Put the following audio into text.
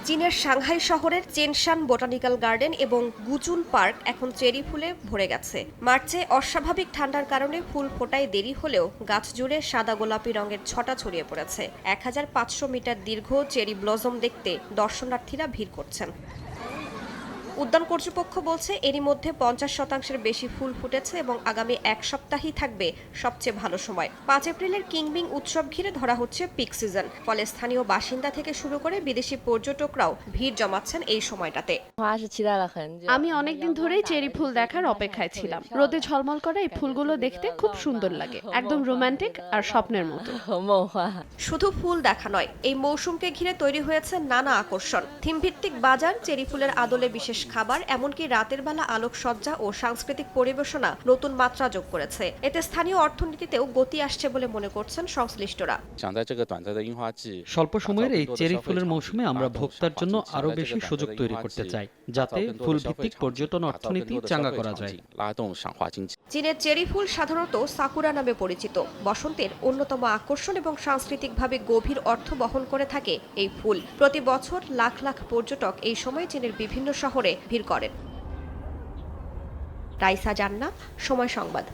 চীনের সাংহাই শহরের চেনশান botanical garden এবং গুচুন পার্ক এখন চেরি ফুলে ভরে গেছে। মার্চে অস্বাভাবিক ঠান্ডার কারণে ফুল ফোটায় দেরি হলেও গাছ জুড়ে সাদা গোলাপি রঙের ছটা ছড়িয়ে পড়েছে। ১৫০০ মিটার দীর্ঘ চেরি ব্লসম দেখতে দর্শনার্থীরা ভিড় করছেন। উদ্যান কর্তৃপক্ষ বলছে এরই মধ্যে ৫০% বেশি ফুল ফুটেছে এবং আগামী এক সপ্তাহই থাকবে সবচেয়ে ভালো সময়। ৫ এপ্রিলের কিংবিং উৎসব ঘিরে ধরা হচ্ছে পিক সিজন, ফলে স্থানীয় বাসিন্দা থেকে শুরু করে বিদেশি পর্যটকরাও ভিড় জমাচ্ছেন এই সময়টাতে। আমি অনেকদিন ধরেই চেরি ফুল দেখার অপেক্ষায় ছিলাম। রোদে ঝলমল করা এই ফুলগুলো দেখতে খুব সুন্দর লাগে, একদম রোমান্টিক আর স্বপ্নের মতো। শুধু ফুল দেখা নয়, এই মৌসুমকে ঘিরে তৈরি হয়েছে নানা আকর্ষণ। থিমভিত্তিক বাজার, চেরি ফুলের আদলে বিশেষ খাবার, এমনকি রাতের বেলা আলোকসজ্জা ও সাংস্কৃতিক পরিবেশনা নতুন মাত্রা যোগ করেছে। এতে স্থানীয় অর্থনীতিতেও গতি আসছে বলে মনে করছেন সংশ্লিষ্টরা। স্বল্প সময়ের এই চেরি ফুলের মৌসুমে আমরা ভোক্তার জন্য আরও বেশি সুযোগ তৈরি করতে চাই, যাতে ফুল ভিত্তিক পর্যটন অর্থনীতি চাঙ্গা করা যায়। চীনের চেরি ফুল সাধারণত সাকুরা নামে পরিচিত। বসন্তের অন্যতম আকর্ষণ এবং সাংস্কৃতিকভাবে গভীর অর্থ বহন করে থাকে এই ফুল। প্রতি বছর লাখ লাখ পর্যটক এই সময় চীনের বিভিন্ন শহরে ভিড় করেন। রাইসা জান্নাত, সময় সংবাদ।